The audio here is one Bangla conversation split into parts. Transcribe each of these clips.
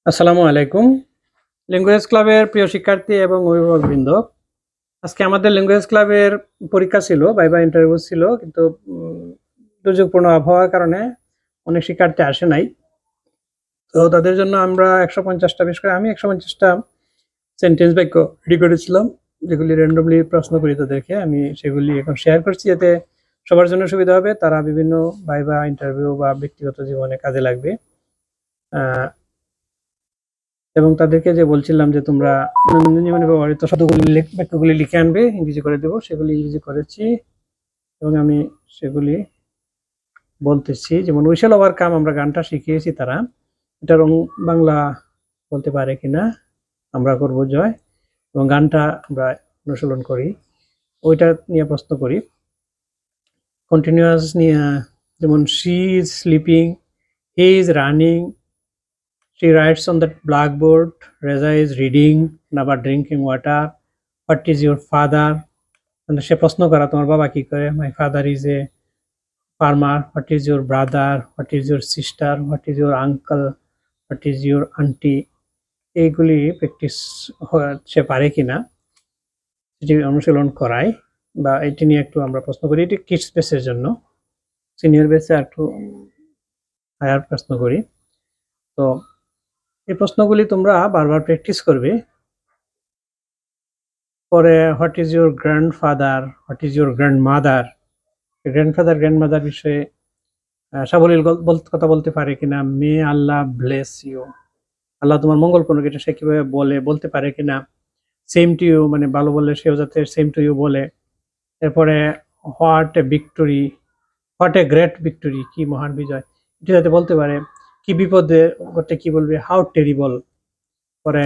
আসসালামু আলাইকুম। ল্যাঙ্গুয়েজ ক্লাবের প্রিয় শিক্ষার্থী এবং অভিভাবকবৃন্দ, আজকে আমাদের ল্যাঙ্গুয়েজ ক্লাবের পরীক্ষা ছিল, ভাইভা ইন্টারভিউ ছিল, কিন্তু দুর্যোগপূর্ণ আবহাওয়ার কারণে অনেক শিক্ষার্থী আসে নাই। তো তাদের জন্য আমরা ১৫০টা, বিশেষ করে আমি ১৫০টা সেন্টেন্স বাক্য রেডি করেছিলাম, যেগুলি র্যান্ডমলি প্রশ্ন করি তাদেরকে। আমি সেগুলি এখন শেয়ার করছি, যাতে সবার জন্য সুবিধা হবে, তারা বিভিন্ন ভাইভা ইন্টারভিউ বা ব্যক্তিগত জীবনে কাজে লাগবে। এবং তাদেরকে যে বলছিলাম যে তোমরা দৈনন্দিন জীবনে ব্যবহৃত শব্দগুলি বাক্যগুলি লিখে আনবে, ইংরেজি করে দেবো, সেগুলি ইংরেজি করেছি এবং আমি সেগুলি বলতেছি। যেমন উই শ্যাল ওভারকাম, আমরা গানটা শিখিয়েছি, তারা এটা বাংলা বলতে পারে কিনা, আমরা করব জয়, এবং গানটা আমরা অনুশীলন করি, ওইটা নিয়ে প্রশ্ন করি। কন্টিনিউয়াস নিয়ে, যেমন she is sleeping, he is running, she writes on the blackboard, Reza is reading, Naba drinking water, what is your father? And সে প্রশ্ন করা, তোমার বাবা কি করে? My father is a farmer. What is your brother? What is your sister? What is your uncle? What is your auntie? এইগুলি প্র্যাকটিস সে পারে কিনা সেটি অনুশীলন করাই, বা এটি নিয়ে একটু আমরা প্রশ্ন করি। এটি কিডস বেসের জন্য, সিনিয়র বেসে একটু হায়ার প্রশ্ন করি। তো এই প্রশ্নগুলি তোমরা বারবার প্র্যাকটিস করবে। পরে what is your grandfather, what is your grandmother, grandfather grandmother বিষয়ে সাবলীল কথা বলতে পারে কিনা। মে আল্লাহ ব্লেস ইউ, আল্লাহ তোমার মঙ্গল করুক, এটা সে কিভাবে বলতে পারে কিনা। সেম টু ইউ, মানে ভালো বললে সেও যাতে সেম টু ইউ বলে। এরপরে what a victory, what a great victory, কি মহান বিজয়, এটা যাতে বলতে পারে। কি বিপদে ঘটে কি বলবে, হাউ টেরিবল। পরে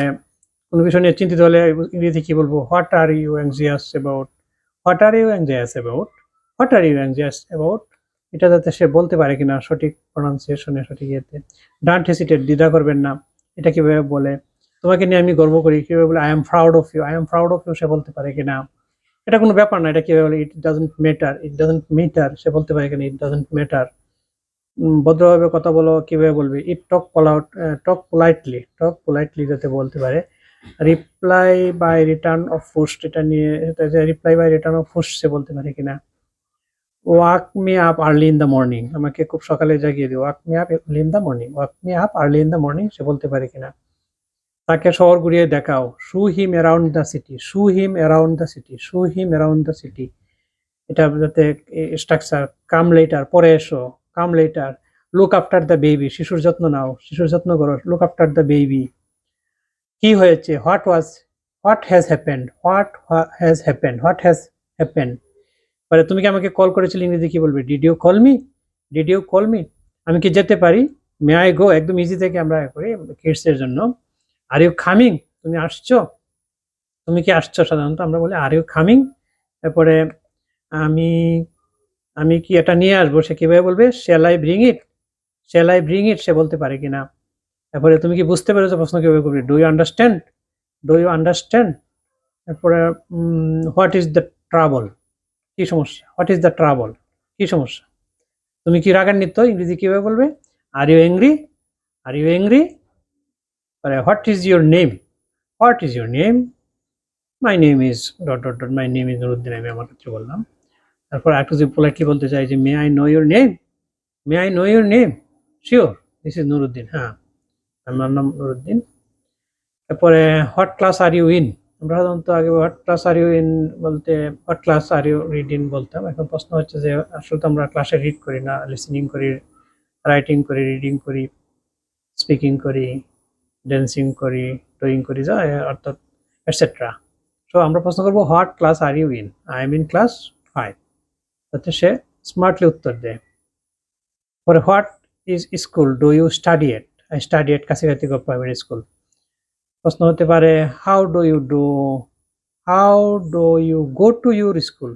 কোনো বিষয় নিয়ে চিন্তিত হলে ইংরেজি কি বলবো, what are you anxious about, what are you anxious about, what are you anxious about, এটা যাতে সে বলতে পারে কিনা সঠিক প্রনাউন্সিয়েশনে, সঠিক ইয়েতে। ডান্ট হেসিটেট, দ্বিধা করবেন না, এটা কিভাবে বলে। তোমাকে নিয়ে আমি গর্ব করি, কিভাবে বলে। I am proud of you, I am proud of you, সে বলতে পারে কিনা। এটা কোনো ব্যাপার না, এটা কিভাবে বলে। It doesn't matter, it doesn't matter, সে বলতে পারে কিনা ইট ডাজন্ট ম্যাটার। ভদ্রভাবে কথা বলো, কিভাবে বলবে। ইট টক পোলাইটলি যাতে বলতে পারে। Reply by return of post, এটা নিয়ে reply by return of post সে বলতে পারে কিনা। Wake me up early in the morning, আমাকে খুব সকালে জাগিয়ে দিও। Wake me up early in the morning, wake me up early in the morning, সে বলতে পারে কিনা। তাকে শহর ঘুরিয়ে দেখাও, show him around the city, show him around the city, show him around the city, এটা যাতে স্ট্রাকচার। কাম লেটার, পরে এসো, come later. Look after the baby, শিশুর যত্ন নাও, শিশুর যত্ন করো, লুক আফটার দ্য বেবি। কি হয়েছে, what has happened, what has happened. মানে তুমি কি আমাকে কল করেছিলে, ইংরেজি কি বলবে, did you call me, did you call me. আমি কি যেতে পারি, মে আই গো, একদম ইজি থেকে আমরা করি কিডস এর জন্য। আর ইউ কামিং, তুমি আসছো, তুমি কি আসছো, সাধারণত আমরা বলি আর ইউ কামিং। তারপরে আমি আমি কি এটা নিয়ে আসবো, সে কিভাবে বলবে, shall I bring it, shall I bring it, সে বলতে পারে কিনা। তারপরে তুমি কি বুঝতে পেরেছো, প্রশ্ন কিভাবে করবে, do you understand, do you understand. তারপরে হোয়াট ইজ দ্য ট্রাবল, কি সমস্যা, হোয়াট ইজ দ্য ট্রাবল, কি সমস্যা। তুমি কি রাগান্বিত, ইংরেজি কিভাবে বলবে, are you angry, are you angry. What is your name, what is your name, my name is dot dot dot, my name is Nuruddin, আমি আমার ক্ষেত্রে বললাম। তারপর একটু যদি পোলাইটলি বলতে চাই যে may I know your name, may I know your name, sure, this is Nuruddin, হ্যাঁ আমার নাম নুরুদ্দিন। তারপরে what class are you in, আমরা সাধারণত আগে what class are you in বলতে what class are you reading বলতাম। এখন প্রশ্ন হচ্ছে যে আসলে তো আমরা ক্লাসে রিড করি না, লিসনিং করি, রাইটিং করি, রিডিং করি, স্পিকিং করি, ড্যান্সিং করি, ডুইং করি, যা অর্থাৎ এটসেট্রা। সো আমরা প্রশ্ন করবো what class are you in, I am in class 5, যাতে সে স্মার্টলি উত্তর দেয়। পরে what is school, do you study at, I study at কাছাকাছি প্রাইমারি স্কুল। প্রশ্ন হতে পারে how do you go to your school,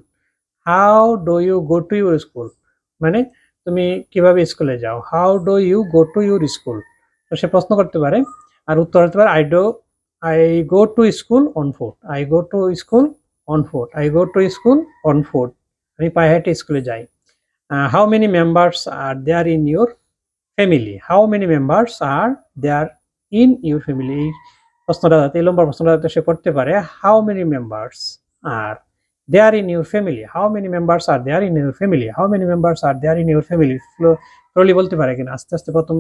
how do you go to your school, মানে তুমি কিভাবে স্কুলে যাও, how do you go to your school. তো সে প্রশ্ন করতে পারে, আর উত্তর হতে পারে I go to school on foot, I go to school on foot, I go to school on foot, আমি পায়ে হেঁটে স্কুলে যাই। How many members are there in your family, how many members are there in your family, এই প্রশ্নটা যাতে এই লম্বা প্রশ্নটা যাতে সে করতে পারে, how many members are there in your family, how many members are there in your family, how many members are there in your family, slowly বলতে পারে কিনা, আস্তে আস্তে প্রথম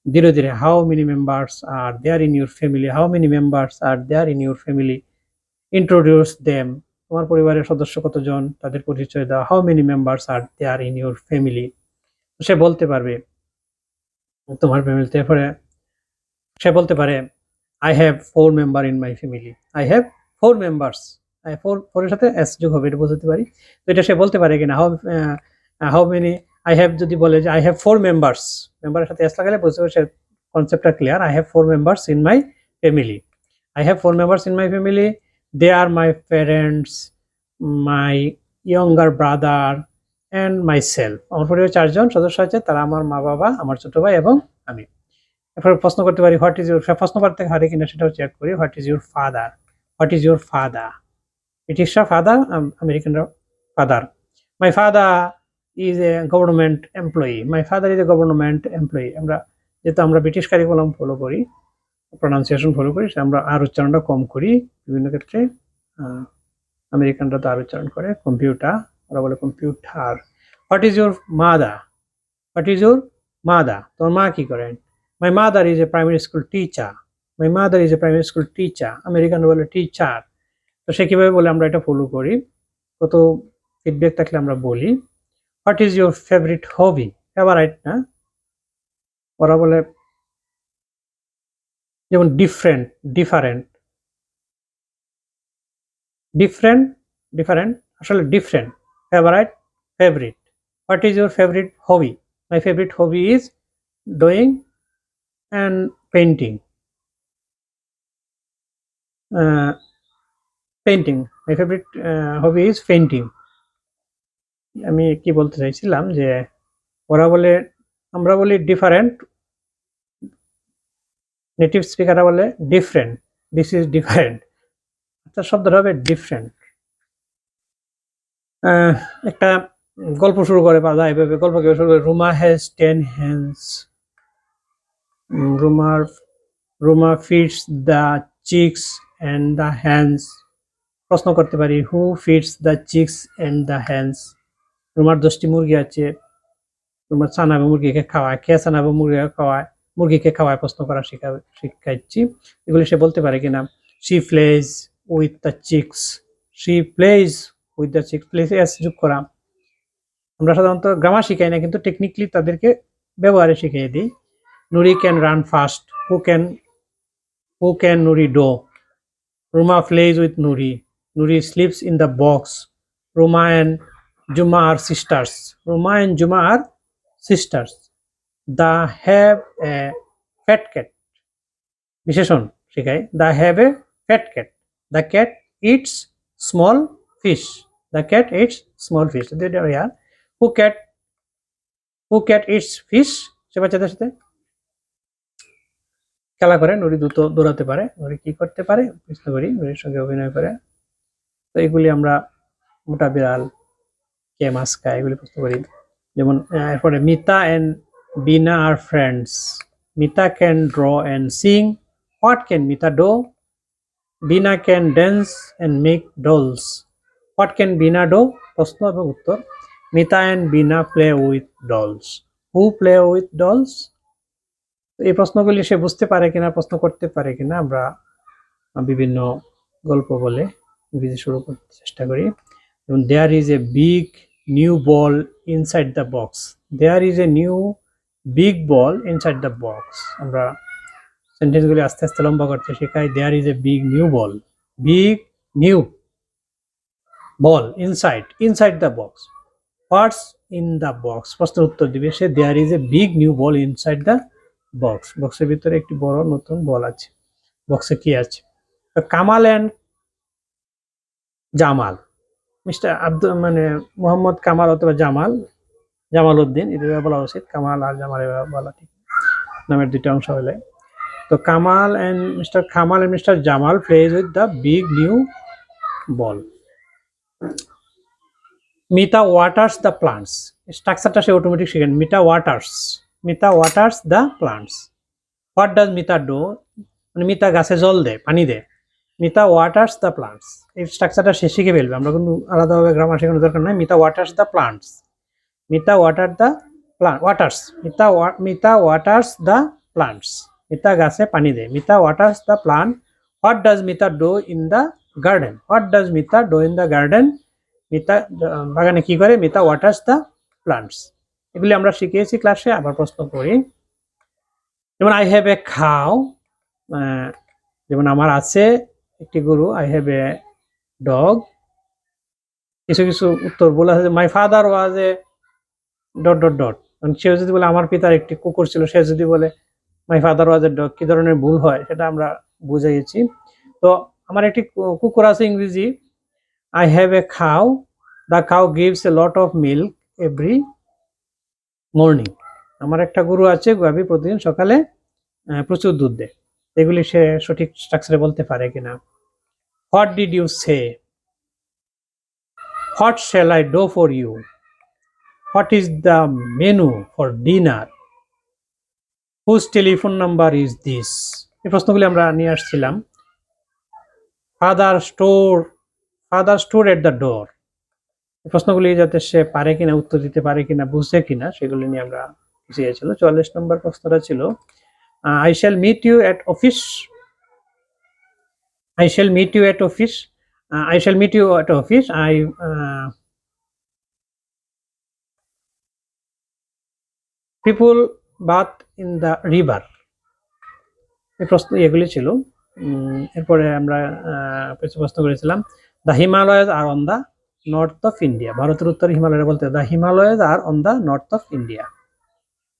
ধীরে ধীরে, how many members are there in your family, how many members are there in your family, introduce them, তোমার পরিবারের সদস্য কতজন তাদের পরিচয় দাও, how many members are there in your family, সে বলতে পারবে তোমার ফ্যামিলিতে। এরপরে সে বলতে পারে I have 4 member in my family, I have 4 members, ফোরের সাথে এস যোগ হবে, এটা বোঝাতে পারি। তো এটা সে বলতে পারে কিনা, হাউ মেনি, আই হ্যাভ যদি বলে যে আই হ্যাভ 4 মেম্বার্স, মেম্বারের সাথে এস লাগালে বুঝতে পারে সে কনসেপ্টটা clear, I have 4 members in my family, I have 4 members in my family. They are my parents, my younger brother and myself. আমার পরিবারে 4 জন সদস্য আছে, তারা আমার মা বাবা, আমার ছোট ভাই এবং আমি। এরপর প্রশ্ন করতে পারি হোয়াট ইজ ইউর, প্রশ্ন করতে পারে কিনা সেটাও চেক করি। What is your father, what is your father, ব্রিটিশরা ফাদার, আমেরিকানরা father. My father is a government employee, my father is a government employee. আমরা যেহেতু আমরা ব্রিটিশ কারিকুলাম ফলো করি, প্রনাউন্সিয়েশন ফলো করি, আমরা আর উচ্চারণটা কম করি বিভিন্ন ক্ষেত্রে। আমেরিকানরা তো আর উচ্চারণ করে, কম্পিউটার, ওরা বলে computer. What is your mother, what is your mother, তোমার মা কি করেন? My mother is a primary school teacher, my mother is a primary school teacher, আমেরিকানরা বলে টিচার। তো সে কীভাবে বলে আমরা এটা ফলো করি, কত ফিডব্যাক থাকলে আমরা বলি। What is your favourite hobby, favourite না, ওরা বলে যেমন ডিফারেন্ট, ডিফারেন্ট, ডিফারেন্ট, ডিফারেন্ট, আসলে different, favourite, favourite. What is your favourite hobby, my favourite hobby is doing and painting, painting, my favourite hobby is painting. আমি কি বলতে চাইছিলাম যে ওরা বলে, আমরা বলি ডিফারেন্ট, নেটিভ স্পিকাররা বলে ডিফারেন্ট, দিস ইজ ডিফারেন্ট, আচ্ছা শব্দটা হবে ডিফারেন্ট। একটা গল্প শুরু করে পাওয়া যায় এভাবে, গল্প কেউ শুরু করে, Ruma has 10 hands, Ruma feeds the chicks and the hands. প্রশ্ন করতে পারি who feeds the chicks and the hands, রুমার 10টি মুরগি আছে, রুমার ছানাবে মুরগিকে খাওয়ায়, কে ছানাবে মুরগিকে খাওয়ায়, মুরগিকে খাওয়ায়, প্রশ্ন করা শিখাচ্ছি। এগুলি সে বলতে পারে কিনা। She plays with the chicks, she plays with the chicks, plays S যোগ করা। আমরা সাধারণত গ্রামার শিখাই না, কিন্তু টেকনিক্যালি তাদেরকে ব্যবহারে শিখিয়ে দিই। Nuri can run fast, who can Nuri do, Ruma plays with Nuri, Nuri sleeps in the box, Ruma and Juma are sisters, Ruma and Juma are sisters. They have a fat cat, বিশেষণ শিখাই, they have a fat cat, the cat eats small fish, the cat eats small fish. Who cat eats fish, সে বাচ্চাদের সাথে খেলা করে, নুরি দ্রুত দৌড়াতে পারে, নুরি কি করতে পারে, প্রশ্ন করি, নুরির সঙ্গে অভিনয় করে। তো এগুলি আমরা মোটা বিড়াল, কে মাছ খায়, এগুলি প্রশ্ন করি। যেমন এরপরে Mita and Bina are friends, Mita can draw and sing, what can Mita do, Bina can dance and make dolls, what can Bina do, প্রশ্ন এবং উত্তর। Mita and Bina play with dolls, who play with dolls. এই প্রশ্নগুলি সে বুঝতে পারে কিনা, প্রশ্ন করতে পারে কিনা, আমরা বিভিন্ন গল্প বলে ইংরেজি শুরু করতে চেষ্টা করি। যেমন there is a big new ball inside the box, there is a new big ball inside the box. আমরা সেন্টেন্সগুলি আস্তে আস্তে লম্বা করতে শেখাই। There is a big new ball, big new ball inside the box, what's in the box, প্রশ্নের উত্তর দিবে সে, there is a big new ball inside the box, বক্সের ভিতরে একটি বড় নতুন বল আছে, বক্সে কি আছে। কামাল অ্যান্ড জামাল, মিস্টার আব্দুল মানে মোহাম্মদ কামাল অথবা জামাল উদ্দিন, এভাবে বলা উচিত, কামাল আর জামাল এভাবে বলা ঠিক, নামের দুইটা অংশ হলে। তো Kamal and mister Jamal plays with the big new ball. Mita waters the plants, স্ট্রাকচারটা সে অটোমেটিক শিখেন, Mita waters the plants. What does Mita do, মানে মিতা গাছে জল দেয়, পানি দেয়। মিতা ওয়াটার্স দ্য প্লান্টস, এই স্ট্রাকচারটা সে শিখে ফেলবে, আমরা কোনো আলাদাভাবে গ্রামার শেখানোর দরকার নয়। Mita waters the plants, Mita water the plant, waters, Mita waters the plants, Mita গাছে পানি দেয়। Mita waters the plant. What does Mita do in the garden, what does Mita do in the garden, Mita বাগানে কি করে, মিতা ওয়াটার্স দ্য প্লান্টস। এগুলি আমরা শিখিয়েছি ক্লাসে, আবার প্রশ্ন করি। যেমন আই হ্যাভ এ খাও, যেমন আমার আছে একটি গরু, আই হ্যাভ এ ডগ। কিছু কিছু উত্তর বলা আছে, my father was a dot dot dot, সে যদি বলে আমার পিতার একটি কুকুর ছিল, সে যদি বলে মাই ফাদার ওয়াজ এ ডগ, কি ধরনের ভুল হয় সেটা আমরা বুঝাইছি। তো আমার একটি কুকুর আছে, ইংরেজি আই হ্যাভ এ খাও, the cow gives a lot of milk every morning. আমার একটা গরু আছে, গাভী প্রতিদিন সকালে প্রচুর দুধ দেয়। এগুলি সে সঠিক স্ট্রাকচারে বলতে পারে কিনা। What did you say, what shall I do for you, what is the menu for dinner, whose telephone number is this. এই প্রশ্নগুলি আমরা নিয়ে আসছিলাম। Father store at the door, এই প্রশ্নগুলি যাতে সে পারে কিনা, উত্তর দিতে পারে কিনা, বুঝছে কিনা, সেগুলি নিয়ে আমরা শিখেছিল। 44 নম্বর প্রশ্নটা ছিল I shall meet you at office, I shall meet you at office, I shall meet you at office, people bath in the river। এই প্রশ্ন এগুলি ছিল। এরপরে আমরা প্রশ্ন করেছিলাম the Himalayas are on the north of India, ভারতের উত্তরে হিমালয় বলতে the Himalayas are on the north of India.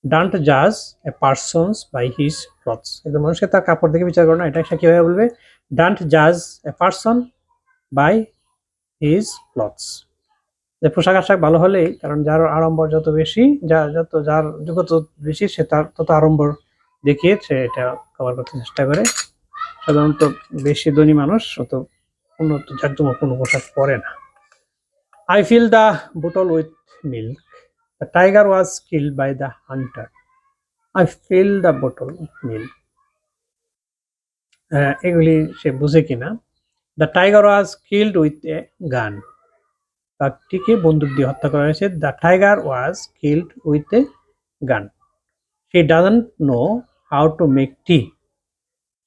Don't জাজ a persons by his clothes, একজন মানুষকে তার কাপড় দেখে বিচার করো না, এটা সে কিভাবে বলবে, ডান্ট জাজ a person by his clothes. যে পোশাক আশাক ভালো হলেই, কারণ যার আড়ম্বর যত বেশি, যার যোগ্যতা বেশি, সে তার তত আড়ম্বর দেখিয়ে সে এটা কভার করতে চেষ্টা করে। সাধারণত বেশি ধনী মানুষ অত উন্নত জাঁকজমকপূর্ণ পোশাক পরে না। I fill the bottle with milk, the tiger was killed by the hunter. I fill the bottle with milk, এগুলি সে বুঝে কিনা। The tiger was killed with a gun, বাঘটিকে বন্দুক দিয়ে হত্যা করা হয়েছে। The tiger was killed with a gun. She doesn't know how to make tea,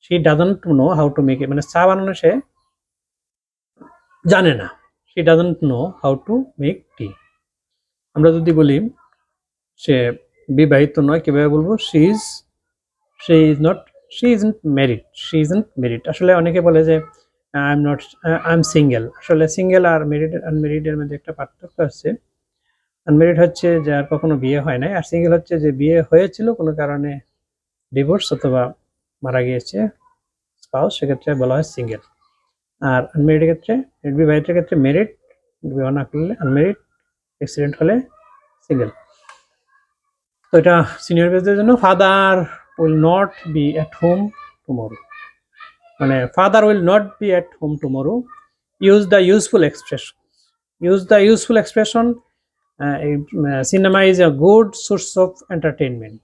she doesn't know how to make, মানে চা বানানো সে জানে না। She doesn't know how to make টি। আমরা যদি বলি সে বিবাহিত নয়, কিভাবে বলবো, শি ইজন্ট ম্যারিড। আসলে অনেকে বলে যে আই এম সিঙ্গেল। আসলে সিঙ্গেল আর আনমেরিড এর মধ্যে একটা পার্থক্য আছে। আনমেরিড হচ্ছে যার কখনো বিয়ে হয় নাই, আর সিঙ্গেল হচ্ছে যে বিয়ে হয়েছিল, কোনো কারণে ডিভোর্স অথবা মারা গিয়েছে স্পাউস, সেক্ষেত্রে বলা হয় সিঙ্গেল। আর আনমেরিড ক্ষেত্রে, বিবাহিতের ক্ষেত্রে মেরিড, বিবাহ না করলে আনমেরিড, অ্যাক্সিডেন্ট হলে সিঙ্গেল। তো এটা সিনিয়র বেসদের জন্য। Father will not be at home tomorrow, মানে father will not be at home tomorrow. Use the useful expression, cinema is a good source of entertainment,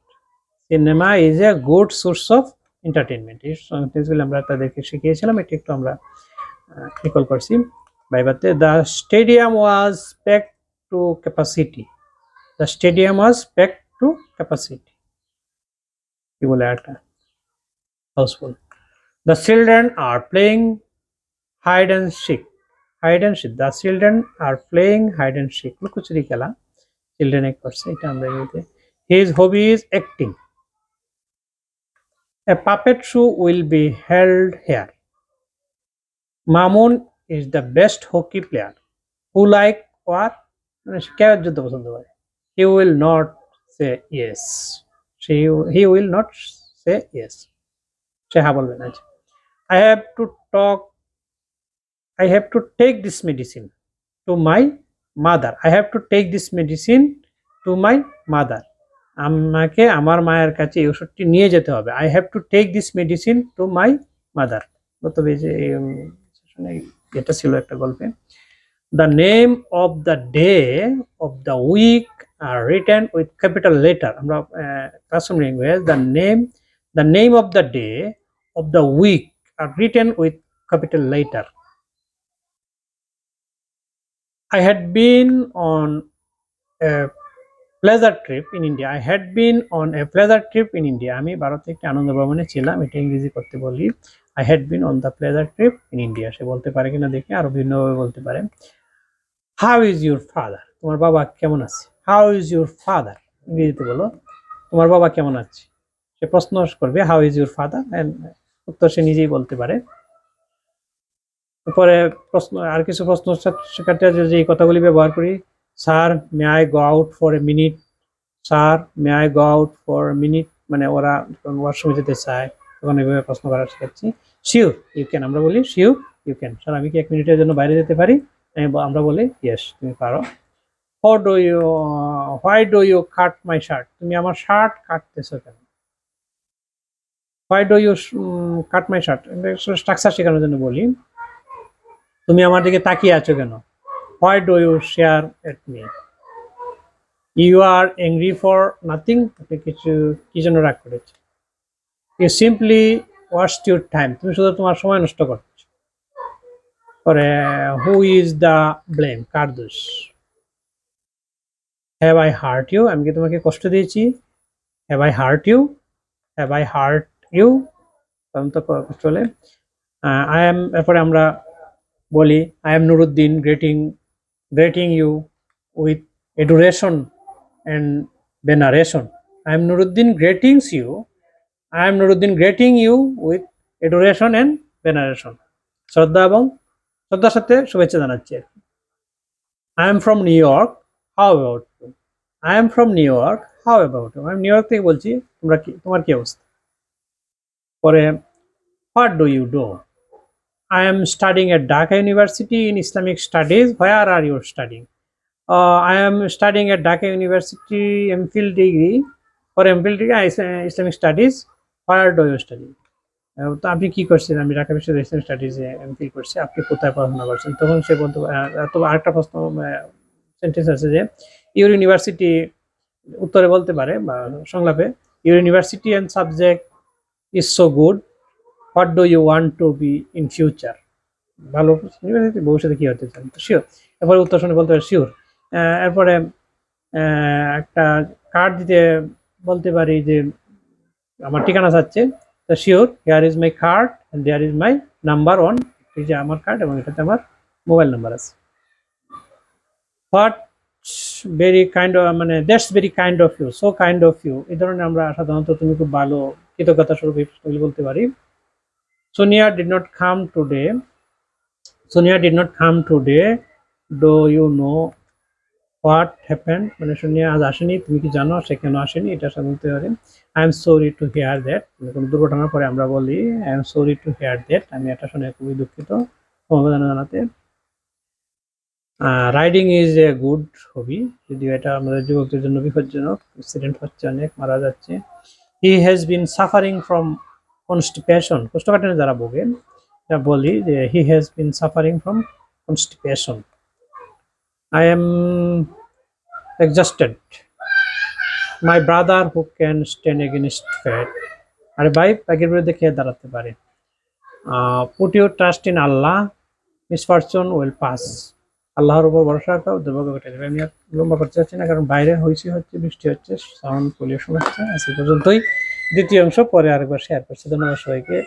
cinema is a good source of entertainment. এই সেন্টেন্সগুলো আমরা তাদেরকে শিখিয়েছিলাম, এটি একটু আমরা রিকল করছি ভাইভাতে। The stadium was packed to capacity, the stadium was packed to capacity, কি বলে একটা houseful. The children are playing hide and seek, the children are playing hide and seek, লুকোচুরি খেলা চিলড্রেন এক করছে, এটা আমরা এগুলোতে। His hobby is acting, a puppet show will be held here, Mamun is the best hockey player, who like war, মানে কে যুদ্ধ পছন্দ করে। He will not say yes, he will not say yes, সে হ্যাঁ বলবে না। I have to take this medicine to my mother, I have to take this medicine to my mother, আমাকে আমার মায়ের কাছে এই ওষুধটি নিয়ে যেতে হবে। I have to take this medicine to my mother, গত পেজে এটা ছিল একটা গল্পে। The name of the day of the week are written with capital letter, আমরা classroom language, The name of the day of the week are written with capital letter. I had been on a pleasure trip in India. I had been on a pleasure trip in India. আমি ভারতে একটি আনন্দ ভ্রমণে ছিলাম, এটা ইংরেজি করতে বলি I had been on the pleasure trip in India. সে বলতে পারে কিনা দেখি, আরো ভিন্নভাবে বলতে পারে How is your father? তোমার বাবা কেমন আছে? How is your father? ইংরেজিতে বলো তোমার বাবা কেমন আছে। সে প্রশ্ন করবে How is your father? and উত্তর সে নিজেই বলতে পারে। পরে প্রশ্ন আর কিছু প্রশ্ন শিক্ষার্থী যে কথাগুলি ব্যবহার করি sir may I go out for a minute, sir may I go out for a minute, মানে ওরা ওয়াশরুমে যেতে চায় তখন এইভাবে প্রশ্ন করা শেখাচ্ছি। শিওর ইউ ক্যান, আমরা বলি শিওর ইউ ক্যান, স্যার আমি কি 1 মিনিটের জন্য বাইরে যেতে পারি, আমরা বলি ইয়েস তুমি পারো। Why do you cut my shirt, তুমি আমার শার্ট কাটতেছো কেন। Why do you cut my shirt, structure শেখানোর জন্য বলি তুমি আমার দিকে তাকিয়ে আছো কেন। Why do you stare at me, you are angry for nothing, কিছু কি জন্য রাগ করেছো। You simply waste your time, তুমি শুধু তোমার সময় নষ্ট করছো। পরে হু ইজ দ্য ব্লেম, কার দোষ। হ্যাভ আই হার্ট ইউ, আমি কি তোমাকে কষ্ট দিয়েছি। Have I hurt you, have I hurt you, তখন তো কষ্ট হলে আই এম, এরপরে আমরা বলি I am Nuruddin greeting you with adoration and veneration. I am Nuruddin greetings you, I am Nuruddin greeting you with adoration and veneration, শ্রদ্ধা এবং শ্রদ্ধার সাথে শুভেচ্ছা জানাচ্ছি। I am from New York, how about you. I am from New York, how about you, আমি নিউ ইয়র্ক থেকে বলছি, তোমরা কি, তোমার কি অবস্থা। পরে what do you do. I am studying at Dhaka University in Islamic Studies. Where are you studying? I am studying at Dhaka University MPhil degree. For MPhil degree, Islamic Studies. Where do you study? তো আপনি কি করছেন, আমি ঢাকা বিশ্ববিদ্যালয় ইসলামিক স্টাডিজে এমফিল করছি, আপনি কোথায় পড়াশোনা করছেন। তখন সে বলতে, তবে আরেকটা প্রশ্ন সেন্টেন্স আছে যে ইউর ইউনিভার্সিটি, উত্তরে বলতে পারে বা সংলাপে your university and subject is so good, what do you want to be in future, ভালো ইউনিভার্সিটি ভবিষ্যতে কী হতে চান। তো শিওর, এরপরে উত্তর শুনে বলতে পারে শিওর। এরপরে একটা কার্ড দিতে বলতে পারি যে আমার ঠিকানা চাচ্ছে, তো sure here is my card and there is my number on, এই যে আমার কার্ড এবং এটাতে আমার মোবাইল নাম্বার আছে। হোয়াট ভেরি কাইন্ড অফ, মানে that's very kind of you, so kind of you, এই ধরনের আমরা সাধারণত তুমি খুব ভালো, কৃতজ্ঞতা স্বরূপ এই প্রশ্নগুলি বলতে পারি। Sonia did not come today. Sonia did not come today. Do you know what happened? মানে সোনিয়া আজ আসেনি, তুমি কি জানো সে কেন আসেনি, এটা বলতে পারি। I am sorry to hear that, কোনো দুর্ঘটনার পরে আমরা বলি I am sorry to hear that, আমি এটা শুনে খুবই দুঃখিত, সমবেদনা জানাতে। Riding is a good hobby, যদিও এটা আমাদের যুবকদের জন্য বিপজ্জনক, অ্যাক্সিডেন্ট হচ্ছে অনেক, মারা যাচ্ছে। He has been suffering from constipation, কোষ্ঠকাঠিন্য যারা ভোগেন, এটা বলি যে he has been suffering from constipation. I am exhausted, my brother who can stand against fat, আরে ভাই ব্যাগের বিরুদ্ধে খেয়ে দাঁড়াতে পারে। Put your trust in Allah, misfortune will pass, আল্লাহর উপর ভরসা রাখো, দুর্ভাগ্য কেটে যাবে। আমি আর লম্বা করতে চাচ্ছি না, কারণ বাইরে হচ্ছে বৃষ্টি হচ্ছে, সাউন্ড পলিউশন হচ্ছে। আজ এই পর্যন্তই, দ্বিতীয় অংশ পরে আরেকবার শেয়ার করছি। ধন্যবাদ সবাইকে।